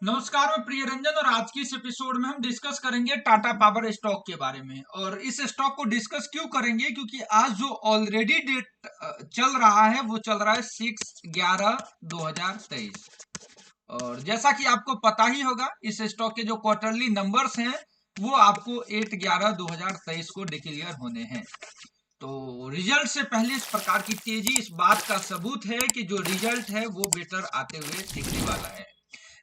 नमस्कार, मैं प्रिय रंजन और आज की इस एपिसोड में हम डिस्कस करेंगे टाटा पावर स्टॉक के बारे में। और इस स्टॉक को डिस्कस क्यों करेंगे, क्योंकि आज जो ऑलरेडी डेट चल रहा है वो चल रहा है 6/11/2023। और जैसा कि आपको पता ही होगा, इस स्टॉक के जो क्वार्टरली नंबर्स हैं वो आपको 8/11/2023 को डिक्लेयर होने हैं। तो रिजल्ट से पहले इस प्रकार की तेजी इस बात का सबूत है कि जो रिजल्ट है वो बेटर आते हुए दिखने वाला है।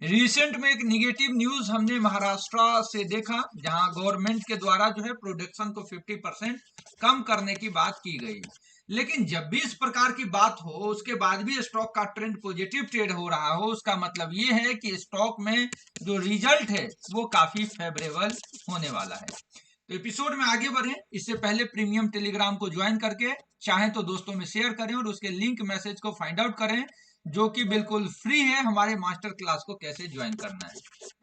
रिसेंट में एक निगेटिव न्यूज हमने महाराष्ट्र से देखा, जहां गवर्नमेंट के द्वारा जो है प्रोडक्शन को 50% कम करने की बात की गई। लेकिन जब भी इस प्रकार की बात हो उसके बाद भी स्टॉक का ट्रेंड पॉजिटिव ट्रेड हो रहा हो, उसका मतलब ये है कि स्टॉक में जो रिजल्ट है वो काफी फेवरेबल होने वाला है। तो एपिसोड में आगे बढ़े इससे पहले प्रीमियम टेलीग्राम को ज्वाइन करके चाहे तो दोस्तों में शेयर करें और उसके लिंक मैसेज को फाइंड आउट करें, जो कि बिल्कुल फ्री है। हमारे मास्टर क्लास को कैसे ज्वाइन करना है।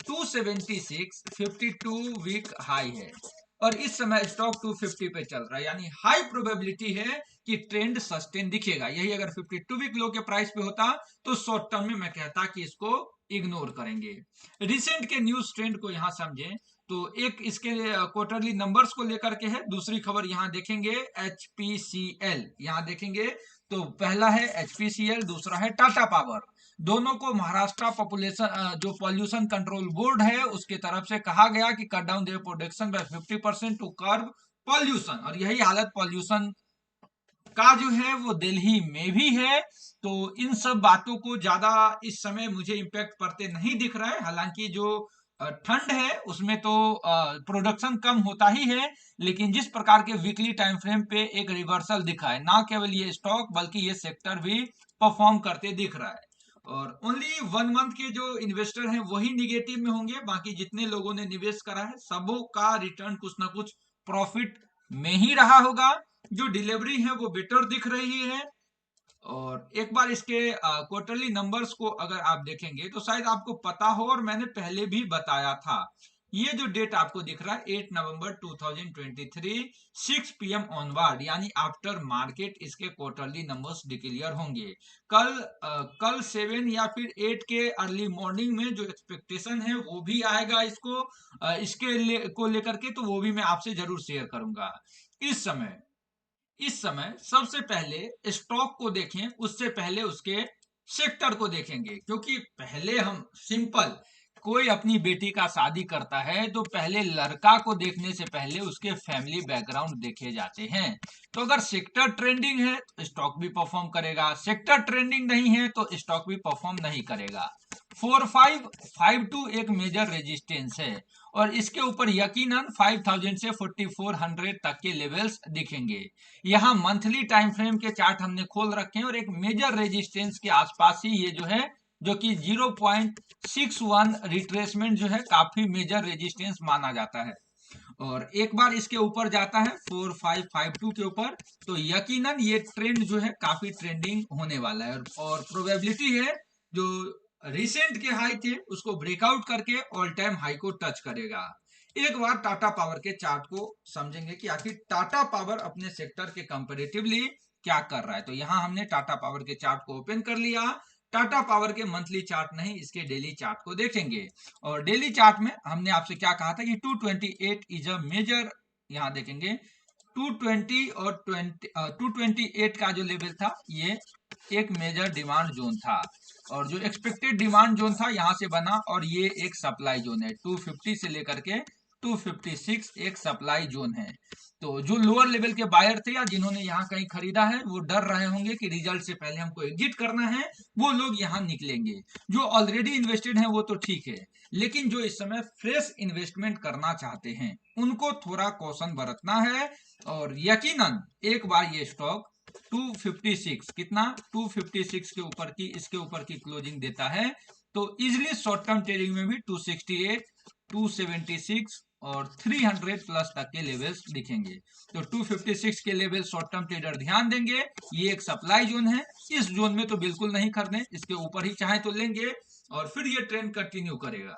276 52 वीक हाई है और इस समय स्टॉक 250 पे चल रहा है, यानी हाई प्रोबेबिलिटी है कि ट्रेंड सस्टेन दिखेगा। यही अगर 52 वीक लो के प्राइस पे होता तो शॉर्ट टर्म में मैं कहता कि इसको इग्नोर करेंगे। रिसेंट के न्यूज ट्रेंड को यहां समझें तो एक इसके क्वार्टरली नंबर्स को लेकर के है। दूसरी खबर यहां देखेंगे HPCL, यहां देखेंगे तो पहला है HPCL, दूसरा है टाटा पावर। दोनों को महाराष्ट्र पॉपुलेशन जो पॉल्यूशन कंट्रोल बोर्ड है उसके तरफ से कहा गया कि cut down their production by 50% to curb pollution, और यही हालत पॉल्यूशन का जो है वो दिल्ली में भी है। तो इन सब बातों को ज्यादा इस समय मुझे इम्पैक्ट पड़ते नहीं दिख रहा है। हालांकि जो ठंड है उसमें तो प्रोडक्शन कम होता ही है, लेकिन जिस प्रकार के वीकली टाइम फ्रेम पे एक रिवर्सल दिखा है, ना केवल ये स्टॉक बल्कि ये सेक्टर भी परफॉर्म करते दिख रहा है। और ओनली 1 मंथ के जो इन्वेस्टर हैं वही निगेटिव में होंगे, बाकी जितने लोगों ने निवेश करा है सबों का रिटर्न कुछ ना कुछ प्रॉफिट में ही रहा होगा। जो डिलीवरी है वो बेटर दिख रही है। और एक बार इसके क्वार्टरली नंबर्स को अगर आप देखेंगे तो शायद आपको पता हो, और मैंने पहले भी बताया था। ये जो डेट आपको दिख रहा है 8 नवंबर 2023 6 PM ऑनवर्ड, यानी आफ्टर मार्केट इसके क्वार्टरली नंबर्स डिक्लेयर होंगे। कल 7 या फिर 8 के अर्ली मॉर्निंग में जो एक्सपेक्टेशन है वो भी आएगा इसको को लेकर के, तो वो भी मैं आपसे जरूर शेयर करूंगा। इस समय सबसे पहले स्टॉक को देखें, उससे पहले उसके सेक्टर को देखेंगे, क्योंकि पहले हम सिंपल कोई अपनी बेटी का शादी करता है तो पहले लड़का को देखने से पहले उसके फैमिली बैकग्राउंड देखे जाते हैं। तो अगर सेक्टर ट्रेंडिंग है तो स्टॉक भी परफॉर्म करेगा, सेक्टर ट्रेंडिंग नहीं है तो स्टॉक भी परफॉर्म नहीं करेगा। 4552 एक मेजर रेजिस्टेंस है और इसके ऊपर यकीनन 5000 से 4400 तक के लेवल्स दिखेंगे। यहाँ मंथली टाइम फ्रेम के चार्ट हमने खोल रखे हैं और एक मेजर रेजिस्टेंस के आसपास ही ये जो है, जो कि 0.61 रिट्रेसमेंट जो है काफी मेजर रेजिस्टेंस माना जाता है। और एक बार इसके ऊपर जाता है 4552 के ऊपर तो यकीनन ये ट्रेंड जो है काफी ट्रेंडिंग होने वाला है और प्रोबेबिलिटी है जो रिसेंट के हाई थे उसको ब्रेकआउट करके ऑल टाइम हाई को टच करेगा। एक बार टाटा पावर के चार्ट को समझेंगे कि आखिर टाटा पावर अपने सेक्टर के कंपैरेटिवली क्या कर रहा है। तो यहां हमने टाटा पावर के चार्ट को ओपन कर लिया। टाटा पावर के मंथली चार्ट नहीं, इसके डेली चार्ट को देखेंगे। और डेली चार्ट में हमने आपसे क्या कहा था कि 228 इज अ मेजर, यहां देखेंगे 220 और 228 का जो लेवल था ये एक मेजर डिमांड जोन था, और जो एक्सपेक्टेड डिमांड जोन था यहां से बना, और ये एक सप्लाई जोन है। 250 से लेकर के 256 एक सप्लाई जोन है। तो जो लोअर लेवल के बायर थे या जिन्होंने यहाँ कहीं खरीदा है वो डर रहे होंगे कि रिजल्ट से पहले हमको एग्जिट करना है, वो लोग यहाँ निकलेंगे। जो ऑलरेडी इन्वेस्टेड हैं वो तो ठीक है, लेकिन जो इस समय फ्रेश इन्वेस्टमेंट करना चाहते हैं उनको थोड़ा कौशन बरतना है। और यकीनन एक बार ये स्टॉक 256 कितना 256 के ऊपर की इसके ऊपर की क्लोजिंग देता है तो इजिली शॉर्ट टर्म ट्रेडिंग में भी 268 276 और 300 प्लस तक के लेवल्स दिखेंगे। तो 256 के लेवल शॉर्ट टर्म ट्रेडर ध्यान देंगे, ये एक सप्लाई जोन है। इस जोन में तो बिल्कुल नहीं खरीदें, इसके ऊपर ही चाहे तो लेंगे और फिर ये ट्रेंड कंटिन्यू करेगा।